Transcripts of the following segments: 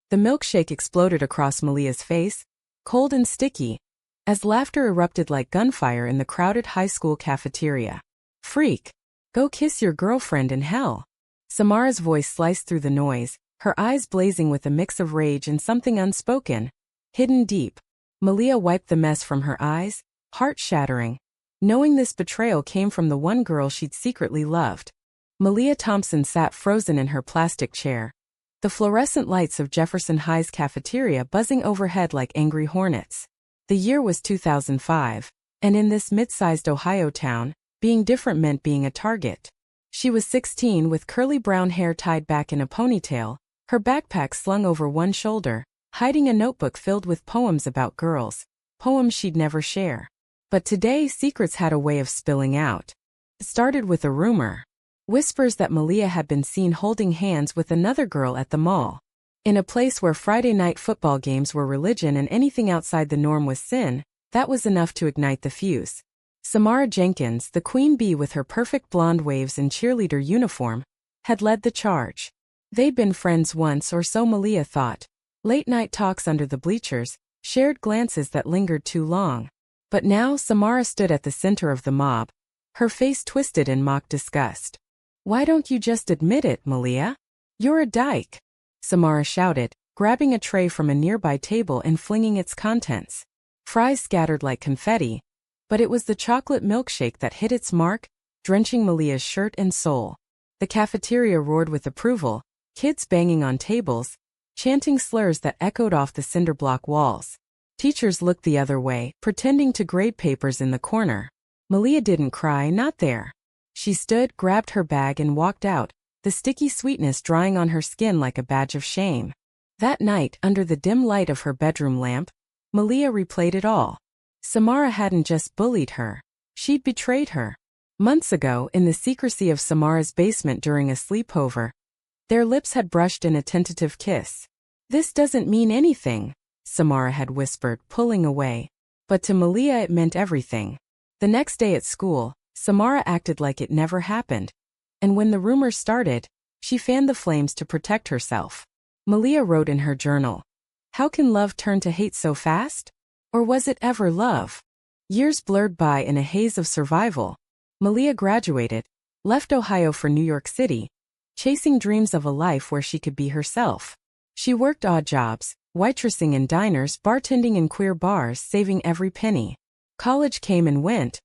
The milkshake exploded across Malia's face, cold and sticky, as laughter erupted like gunfire in the crowded high school cafeteria. Freak! Go kiss your girlfriend in hell. Samara's voice sliced through the noise, her eyes blazing with a mix of rage and something unspoken, hidden deep. Malia wiped the mess from her eyes, heart-shattering, knowing this betrayal came from the one girl she'd secretly loved. Malia Thompson sat frozen in her plastic chair, the fluorescent lights of Jefferson High's cafeteria buzzing overhead like angry hornets. The year was 2005, and in this mid-sized Ohio town, being different meant being a target. She was 16 with curly brown hair tied back in a ponytail, her backpack slung over one shoulder, hiding a notebook filled with poems about girls, poems she'd never share. But today secrets had a way of spilling out. It started with a rumor. Whispers that Malia had been seen holding hands with another girl at the mall. In a place where Friday night football games were religion and anything outside the norm was sin, that was enough to ignite the fuse. Samara Jenkins, the queen bee with her perfect blonde waves and cheerleader uniform, had led the charge. They'd been friends once, or so Malia thought. Late-night talks under the bleachers, shared glances that lingered too long. But now Samara stood at the center of the mob, her face twisted in mock disgust. "Why don't you just admit it, Malia? You're a dyke," Samara shouted, grabbing a tray from a nearby table and flinging its contents. Fries scattered like confetti, but it was the chocolate milkshake that hit its mark, drenching Malia's shirt and soul. The cafeteria roared with approval, kids banging on tables, chanting slurs that echoed off the cinderblock walls. Teachers looked the other way, pretending to grade papers in the corner. Malia didn't cry, not there. She stood, grabbed her bag and walked out, the sticky sweetness drying on her skin like a badge of shame. That night, under the dim light of her bedroom lamp, Malia replayed it all. Samara hadn't just bullied her. She'd betrayed her. Months ago, in the secrecy of Samara's basement during a sleepover, their lips had brushed in a tentative kiss. "This doesn't mean anything," Samara had whispered, pulling away. But to Malia it meant everything. The next day at school, Samara acted like it never happened. And when the rumors started, she fanned the flames to protect herself. Malia wrote in her journal, "How can love turn to hate so fast? Or was it ever love?" Years blurred by in a haze of survival. Malia graduated, left Ohio for New York City, chasing dreams of a life where she could be herself. She worked odd jobs, waitressing in diners, bartending in queer bars, saving every penny. College came and went.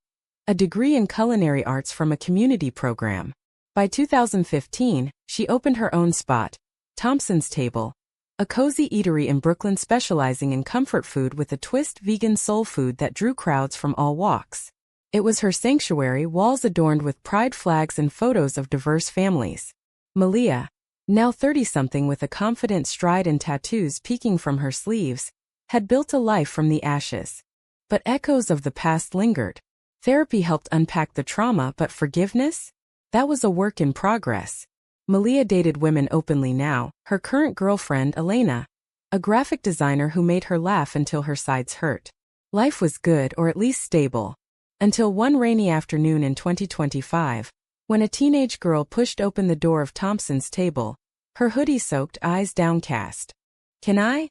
A degree in culinary arts from a community program. By 2015, she opened her own spot, Thompson's Table, a cozy eatery in Brooklyn specializing in comfort food with a twist, vegan soul food that drew crowds from all walks. It was her sanctuary, walls adorned with pride flags and photos of diverse families. Malia, now 30-something with a confident stride and tattoos peeking from her sleeves, had built a life from the ashes. But echoes of the past lingered. Therapy helped unpack the trauma, but forgiveness? That was a work in progress. Malia dated women openly now, her current girlfriend Elena, a graphic designer who made her laugh until her sides hurt. Life was good, or at least stable. Until one rainy afternoon in 2025, when a teenage girl pushed open the door of Thompson's Table, her hoodie-soaked, eyes downcast. "Can I?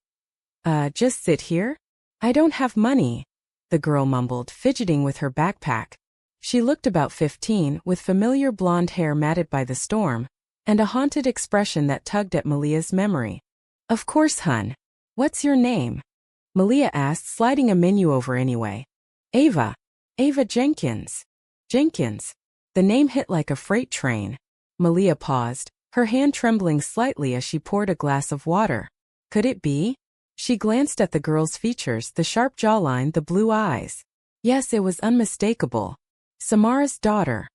Just sit here? I don't have money," the girl mumbled, fidgeting with her backpack. She looked about 15, with familiar blonde hair matted by the storm, and a haunted expression that tugged at Malia's memory. "Of course, hun. What's your name?" Malia asked, sliding a menu over anyway. "Ava. Ava Jenkins." Jenkins. The name hit like a freight train. Malia paused, her hand trembling slightly as she poured a glass of water. Could it be? She glanced at the girl's features, the sharp jawline, the blue eyes. Yes, it was unmistakable. Samara's daughter.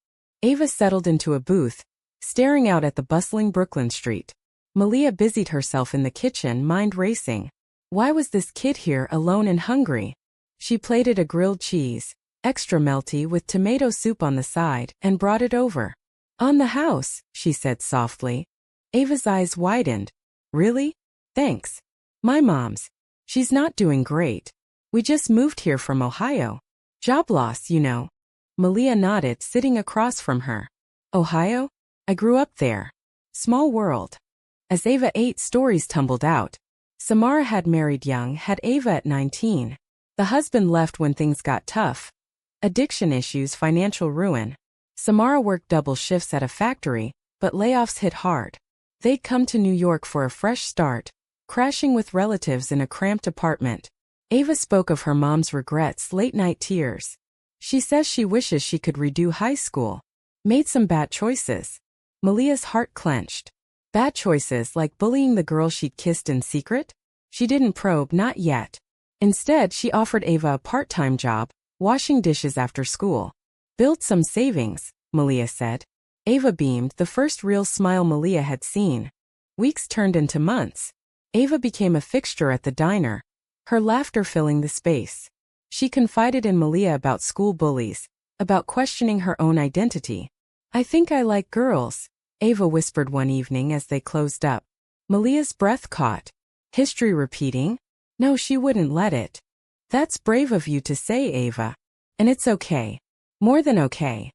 Ava settled into a booth, staring out at the bustling Brooklyn street. Malia busied herself in the kitchen, mind racing. Why was this kid here alone and hungry? She plated a grilled cheese, extra melty with tomato soup on the side, and brought it over. "On the house," she said softly. Ava's eyes widened. "Really? Thanks. My mom's. She's not doing great. We just moved here from Ohio. Job loss, you know." Malia nodded, sitting across from her. "Ohio? I grew up there. Small world." As Ava ate, stories tumbled out. Samara had married young, had Ava at 19. The husband left when things got tough. Addiction issues, financial ruin. Samara worked double shifts at a factory, but layoffs hit hard. They'd come to New York for a fresh start, crashing with relatives in a cramped apartment. Ava spoke of her mom's regrets, late-night tears. She says she wishes she could redo high school. Made some bad choices. Malia's heart clenched. Bad choices like bullying the girl she'd kissed in secret? She didn't probe, not yet. Instead, she offered Ava a part-time job, washing dishes after school. Build some savings, Malia said. Ava beamed, the first real smile Malia had seen. Weeks turned into months. Ava became a fixture at the diner, her laughter filling the space. She confided in Malia about school bullies, about questioning her own identity. I think I like girls, Ava whispered one evening as they closed up. Malia's breath caught. History repeating? No, she wouldn't let it. That's brave of you to say, Ava. And it's okay. More than okay.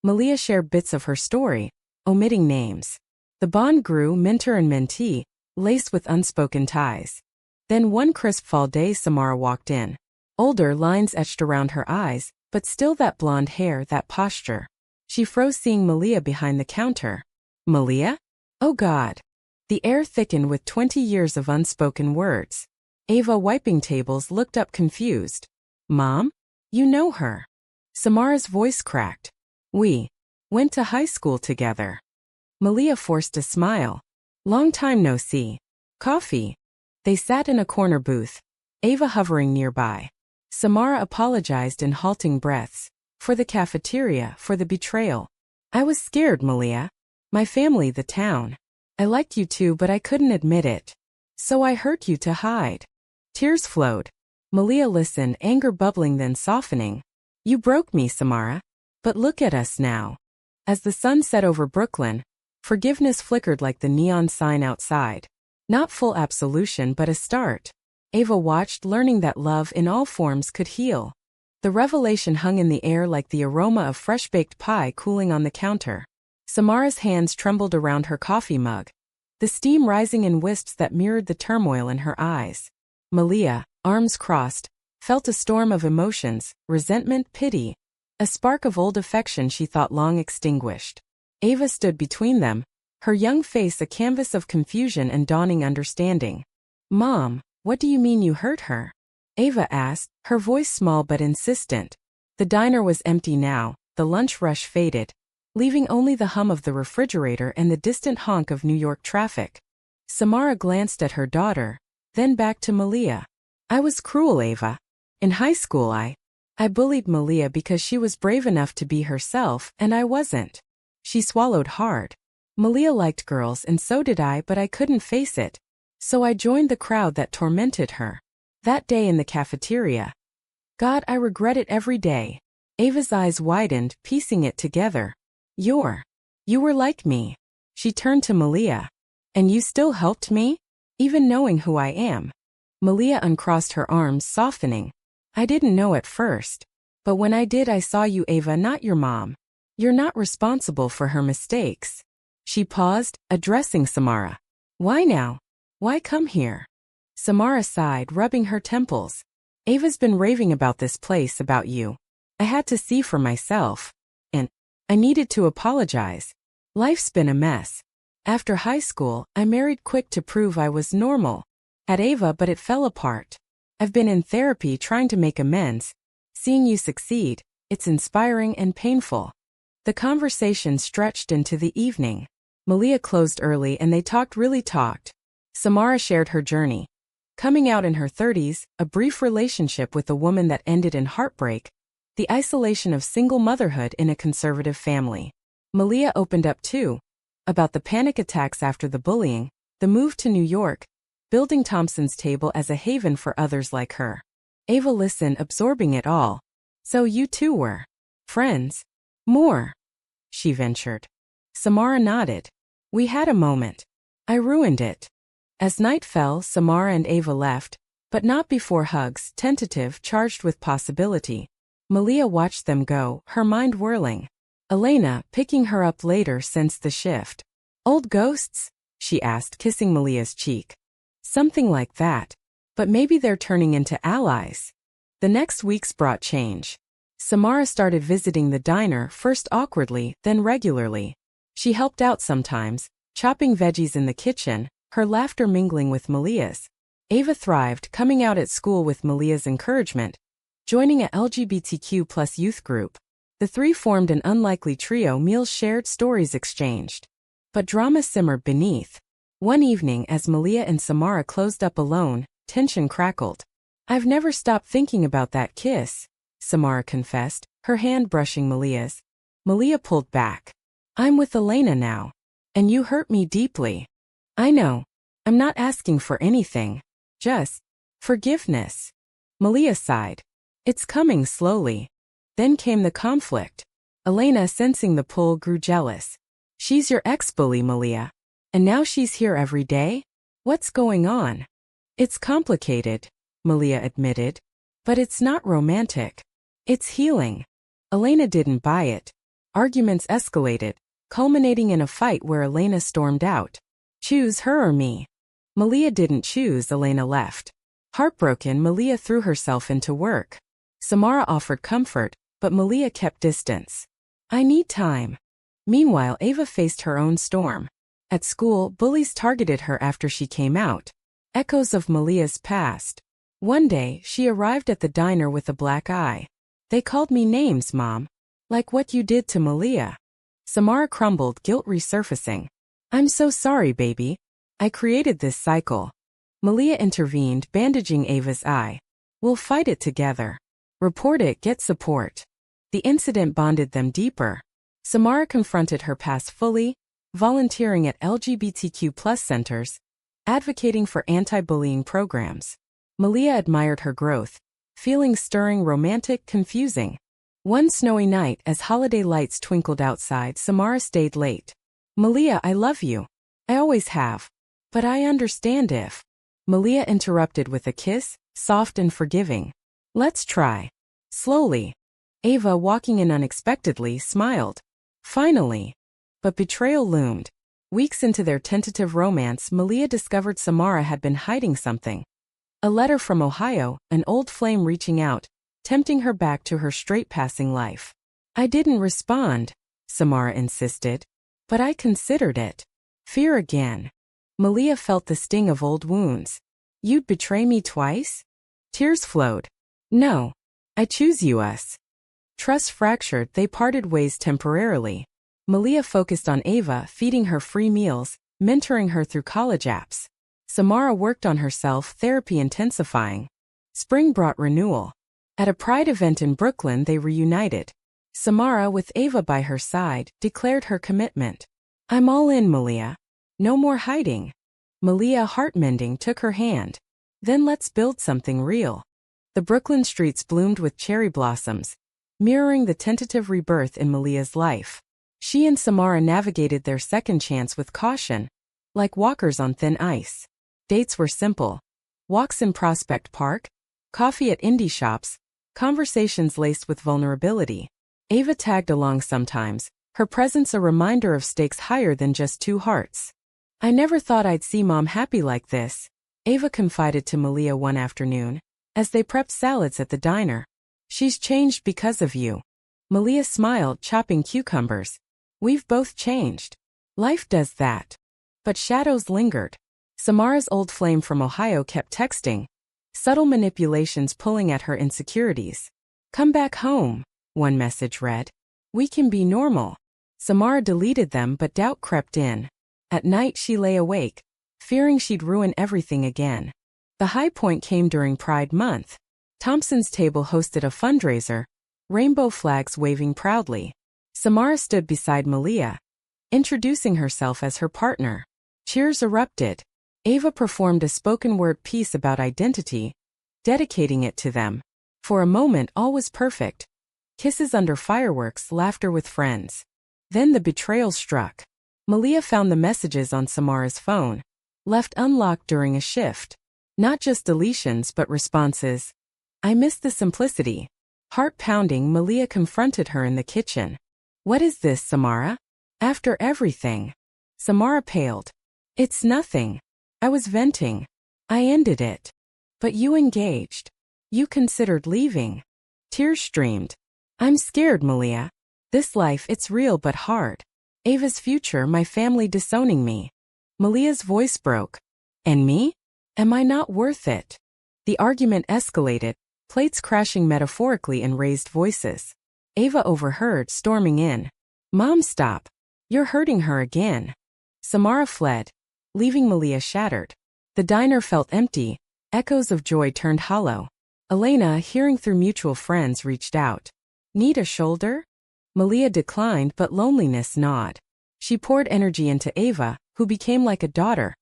Malia shared bits of her story, omitting names. The bond grew, mentor and mentee, laced with unspoken ties. Then one crisp fall day Samara walked in. Older, lines etched around her eyes, but still that blonde hair, that posture. She froze seeing Malia behind the counter. Malia? Oh God. The air thickened with 20 years of unspoken words. Ava, wiping tables, looked up confused. Mom? You know her. Samara's voice cracked. We went to high school together. Malia forced a smile. Long time no see. Coffee. They sat in a corner booth, Ava hovering nearby. Samara apologized in halting breaths. For the cafeteria, for the betrayal. I was scared, Malia. My family, the town. I liked you too, but I couldn't admit it. So I hurt you to hide. Tears flowed. Malia listened, anger bubbling then softening. You broke me, Samara. But look at us now. As the sun set over Brooklyn, forgiveness flickered like the neon sign outside. Not full absolution, but a start. Ava watched, learning that love in all forms could heal. The revelation hung in the air like the aroma of fresh-baked pie cooling on the counter. Samara's hands trembled around her coffee mug, the steam rising in wisps that mirrored the turmoil in her eyes. Malia, arms crossed, felt a storm of emotions, resentment, pity, a spark of old affection she thought long extinguished. Ava stood between them, her young face a canvas of confusion and dawning understanding. Mom, what do you mean you hurt her? Ava asked, her voice small but insistent. The diner was empty now, the lunch rush faded, leaving only the hum of the refrigerator and the distant honk of New York traffic. Samara glanced at her daughter, then back to Malia. I was cruel, Ava. In high school I bullied Malia because she was brave enough to be herself, and I wasn't. She swallowed hard. Malia liked girls and so did I, but I couldn't face it. So I joined the crowd that tormented her. That day in the cafeteria. God, I regret it every day. Ava's eyes widened, piecing it together. You were like me. She turned to Malia. And you still helped me? Even knowing who I am. Malia uncrossed her arms, softening. I didn't know at first. But when I did, I saw you, Ava, not your mom. You're not responsible for her mistakes. She paused, addressing Samara. Why now? Why come here? Samara sighed, rubbing her temples. Ava's been raving about this place, about you. I had to see for myself. And I needed to apologize. Life's been a mess. After high school, I married quick to prove I was normal. Had Ava, but it fell apart. I've been in therapy trying to make amends. Seeing you succeed, it's inspiring and painful. The conversation stretched into the evening. Malia closed early and they really talked. Samara shared her journey. Coming out in her 30s, a brief relationship with a woman that ended in heartbreak, the isolation of single motherhood in a conservative family. Malia opened up too, about the panic attacks after the bullying, the move to New York, building Thompson's Table as a haven for others like her. Ava listened, absorbing it all. So you two were friends? More, she ventured. Samara nodded. We had a moment. I ruined it. As night fell, Samara and Ava left, but not before hugs, tentative, charged with possibility. Malia watched them go, her mind whirling. Elena, picking her up later, sensed the shift. Old ghosts? She asked, kissing Malia's cheek. Something like that. But maybe they're turning into allies. The next weeks brought change. Samara started visiting the diner, first awkwardly, then regularly. She helped out sometimes, chopping veggies in the kitchen, her laughter mingling with Malia's. Ava thrived, coming out at school with Malia's encouragement, joining a LGBTQ+ youth group. The three formed an unlikely trio: meals shared, stories exchanged. But drama simmered beneath. One evening, as Malia and Samara closed up alone, tension crackled. "I've never stopped thinking about that kiss," Samara confessed, her hand brushing Malia's. Malia pulled back. "I'm with Elena now. And you hurt me deeply." "I know. I'm not asking for anything. Just forgiveness." Malia sighed. "It's coming slowly." Then came the conflict. Elena, sensing the pull, grew jealous. "She's your ex-bully, Malia. And now she's here every day? What's going on?" "It's complicated," Malia admitted. "But it's not romantic. It's healing." Elena didn't buy it. Arguments escalated, culminating in a fight where Elena stormed out. "Choose her or me." Malia didn't choose. Elena left. Heartbroken, Malia threw herself into work. Samara offered comfort, but Malia kept distance. "I need time." Meanwhile, Ava faced her own storm. At school, bullies targeted her after she came out. Echoes of Malia's past. One day, she arrived at the diner with a black eye. "They called me names, Mom. Like what you did to Malia." Samara crumbled, guilt resurfacing. "I'm so sorry, baby. I created this cycle." Malia intervened, bandaging Ava's eye. "We'll fight it together. Report it, get support." The incident bonded them deeper. Samara confronted her past fully, volunteering at LGBTQ+ centers, advocating for anti-bullying programs. Malia admired her growth, feelings stirring, romantic, confusing. One snowy night, as holiday lights twinkled outside, Samara stayed late. "Malia, I love you. I always have. But I understand if..." Malia interrupted with a kiss, soft and forgiving. "Let's try." Slowly. Ava, walking in unexpectedly, smiled. Finally. But betrayal loomed. Weeks into their tentative romance, Malia discovered Samara had been hiding something. A letter from Ohio, an old flame reaching out, tempting her back to her straight-passing life. "I didn't respond," Samara insisted. "But I considered it." Fear again. Malia felt the sting of old wounds. "You'd betray me twice?" Tears flowed. "No. I choose you, us." Trust fractured, they parted ways temporarily. Malia focused on Ava, feeding her free meals, mentoring her through college apps. Samara worked on herself, therapy intensifying. Spring brought renewal. At a pride event in Brooklyn, they reunited. Samara, with Ava by her side, declared her commitment. "I'm all in, Malia. No more hiding." Malia, heart-mending, took her hand. "Then let's build something real." The Brooklyn streets bloomed with cherry blossoms, mirroring the tentative rebirth in Malia's life. She and Samara navigated their second chance with caution, like walkers on thin ice. Dates were simple. Walks in Prospect Park, coffee at indie shops, conversations laced with vulnerability. Ava tagged along sometimes, her presence a reminder of stakes higher than just two hearts. "I never thought I'd see Mom happy like this," Ava confided to Malia one afternoon, as they prepped salads at the diner. "She's changed because of you." Malia smiled, chopping cucumbers. "We've both changed. Life does that." But shadows lingered. Samara's old flame from Ohio kept texting, subtle manipulations pulling at her insecurities. "Come back home," one message read. "We can be normal." Samara deleted them, but doubt crept in. At night she lay awake, fearing she'd ruin everything again. The high point came during Pride Month. Thompson's Table hosted a fundraiser, rainbow flags waving proudly. Samara stood beside Malia, introducing herself as her partner. Cheers erupted. Ava performed a spoken-word piece about identity, dedicating it to them. For a moment all was perfect. Kisses under fireworks, laughter with friends. Then the betrayal struck. Malia found the messages on Samara's phone, left unlocked during a shift. Not just deletions but responses. "I miss the simplicity." Heart pounding, Malia confronted her in the kitchen. "What is this, Samara? After everything?" Samara paled. "It's nothing. I was venting." I ended it. But you engaged. You considered leaving. Tears streamed. I'm scared, Malia. This life, it's real but hard. Ava's future, my family disowning me. Malia's voice broke. And me? Am I not worth it? The argument escalated, plates crashing metaphorically in raised voices. Ava overheard, storming in. Mom, stop. You're hurting her again. Samara fled, leaving Malia shattered. The diner felt empty, echoes of joy turned hollow. Elena, hearing through mutual friends, reached out. Need a shoulder? Malia declined, but loneliness gnawed. She poured energy into Ava, who became like a daughter.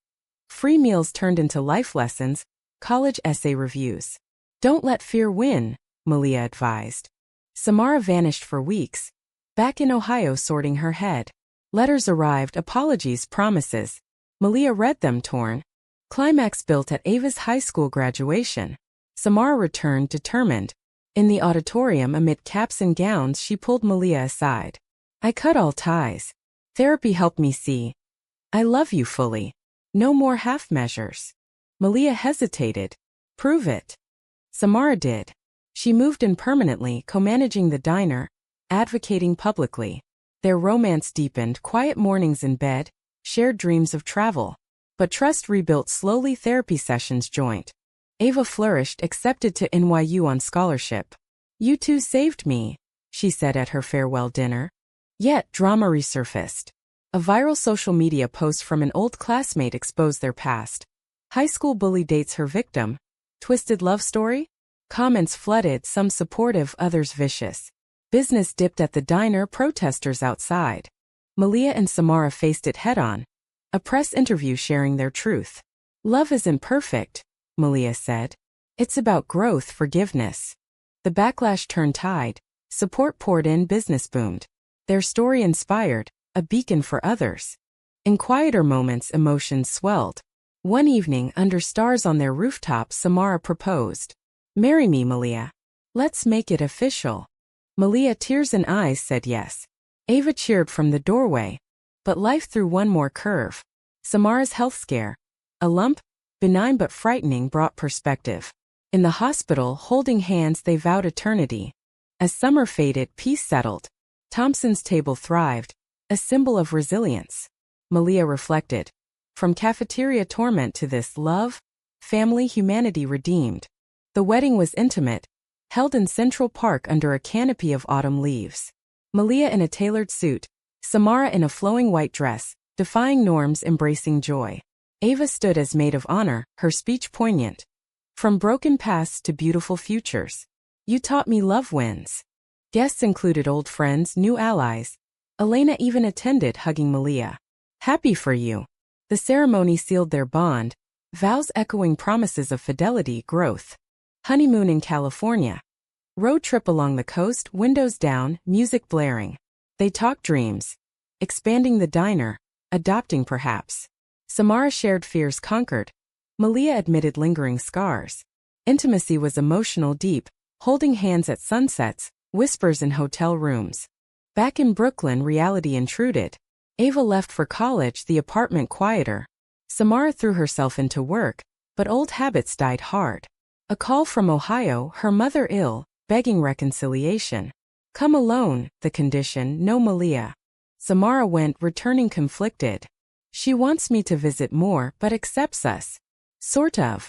Free meals turned into life lessons, college essay reviews. Don't let fear win, Malia advised. Samara vanished for weeks, back in Ohio sorting her head. Letters arrived, apologies, promises. Malia read them torn. Climax built at Ava's high school graduation. Samara returned determined. In the auditorium amid caps and gowns she pulled Malia aside. I cut all ties. Therapy helped me see. I love you fully. No more half measures. Malia hesitated. Prove it. Samara did. She moved in permanently, co-managing the diner, advocating publicly. Their romance deepened, quiet mornings in bed, shared dreams of travel. But trust rebuilt slowly, therapy sessions joint. Ava flourished, accepted to NYU on scholarship. You two saved me, she said at her farewell dinner. Yet, drama resurfaced. A viral social media post from an old classmate exposed their past. High school bully dates her victim. Twisted love story? Comments flooded, some supportive, others vicious. Business dipped at the diner, protesters outside. Malia and Samara faced it head-on. A press interview sharing their truth. Love isn't perfect, Malia said. It's about growth, forgiveness. The backlash turned tide. Support poured in, business boomed. Their story inspired, a beacon for others. In quieter moments, emotions swelled. One evening, under stars on their rooftop, Samara proposed. Marry me, Malia. Let's make it official. Malia, tears in eyes, said yes. Ava cheered from the doorway. But life threw one more curve. Samara's health scare. A lump, benign but frightening, brought perspective. In the hospital, holding hands, they vowed eternity. As summer faded, peace settled. Thompson's table thrived, a symbol of resilience. Malia reflected. From cafeteria torment to this love, family, humanity redeemed. The wedding was intimate, held in Central Park under a canopy of autumn leaves. Malia in a tailored suit, Samara in a flowing white dress, defying norms, embracing joy. Ava stood as maid of honor, her speech poignant. From broken pasts to beautiful futures. You taught me love wins. Guests included old friends, new allies. Elena even attended, hugging Malia. Happy for you. The ceremony sealed their bond, vows echoing promises of fidelity, growth. Honeymoon in California. Road trip along the coast, windows down, music blaring. They talked dreams. Expanding the diner, adopting perhaps. Samara shared fears conquered. Malia admitted lingering scars. Intimacy was emotional, deep, holding hands at sunsets, whispers in hotel rooms. Back in Brooklyn, reality intruded. Ava left for college, the apartment quieter. Samara threw herself into work, but old habits died hard. A call from Ohio, her mother ill, begging reconciliation. Come alone, the condition, no Malia. Samara went, returning conflicted. She wants me to visit more, but accepts us. Sort of.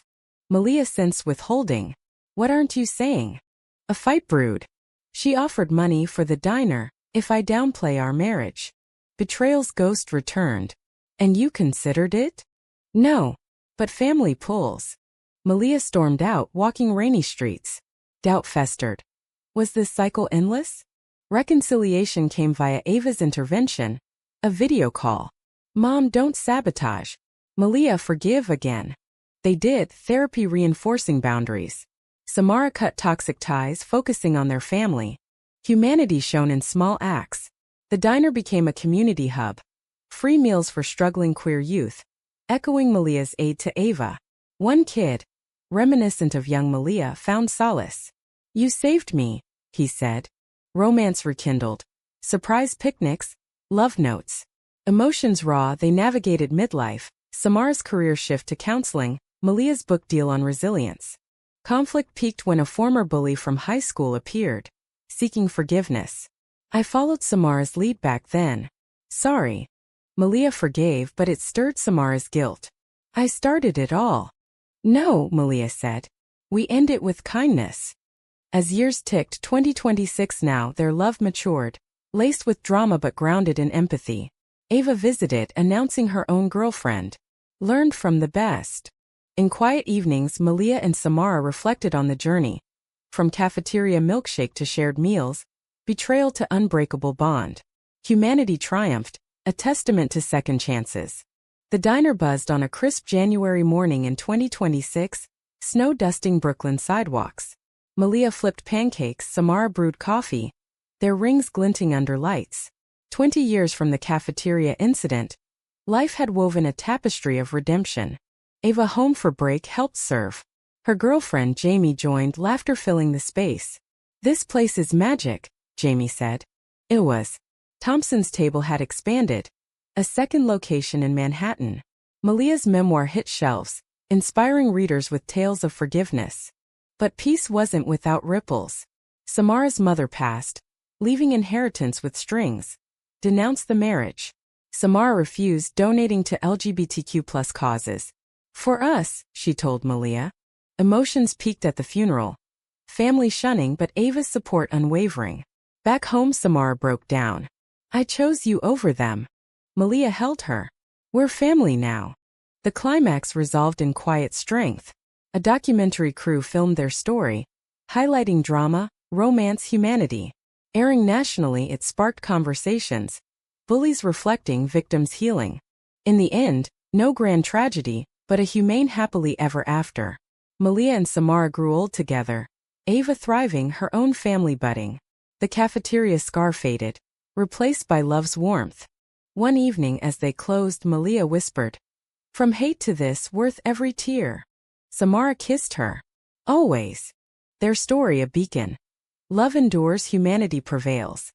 Malia sensed withholding. What aren't you saying? A fight brewed. She offered money for the diner, if I downplay our marriage. Betrayal's ghost returned. And you considered it? No. But family pulls. Malia stormed out, walking rainy streets. Doubt festered. Was this cycle endless? Reconciliation came via Ava's intervention. A video call. Mom, don't sabotage. Malia, forgive again. They did, therapy reinforcing boundaries. Samara cut toxic ties, focusing on their family. Humanity shown in small acts. The diner became a community hub. Free meals for struggling queer youth. Echoing Malia's aid to Ava. One kid, reminiscent of young Malia, found solace. You saved me, he said. Romance rekindled. Surprise picnics, love notes. Emotions raw, they navigated midlife. Samara's career shift to counseling, Malia's book deal on resilience. Conflict peaked when a former bully from high school appeared, seeking forgiveness. I followed Samara's lead back then. Sorry. Malia forgave, but it stirred Samara's guilt. I started it all. No, Malia said. We end it with kindness. As years ticked, 2026 now, their love matured, laced with drama but grounded in empathy. Ava visited, announcing her own girlfriend. Learned from the best. In quiet evenings, Malia and Samara reflected on the journey. From cafeteria milkshake to shared meals, betrayal to unbreakable bond. Humanity triumphed, a testament to second chances. The diner buzzed on a crisp January morning in 2026, snow dusting Brooklyn sidewalks. Malia flipped pancakes, Samara brewed coffee, their rings glinting under lights. 20 years from the cafeteria incident, life had woven a tapestry of redemption. Ava, home for break, helped serve. Her girlfriend Jamie joined, laughter filling the space. This place is magic, Jamie said. It was. Thompson's Table had expanded. A second location in Manhattan. Malia's memoir hit shelves, inspiring readers with tales of forgiveness. But peace wasn't without ripples. Samara's mother passed, leaving inheritance with strings. Denounced the marriage. Samara refused, donating to LGBTQ+ causes. For us, she told Malia. Emotions peaked at the funeral. Family shunning, but Ava's support unwavering. Back home, Samara broke down. I chose you over them. Malia held her. We're family now. The climax resolved in quiet strength. A documentary crew filmed their story, highlighting drama, romance, humanity. Airing nationally, it sparked conversations. Bullies reflecting, victims healing. In the end, no grand tragedy, but a humane happily ever after. Malia and Samara grew old together. Ava thriving, her own family budding. The cafeteria scar faded, replaced by love's warmth. One evening as they closed, Malia whispered, "From hate to this, worth every tear." Samara kissed her. Always. Their story a beacon. Love endures, humanity prevails.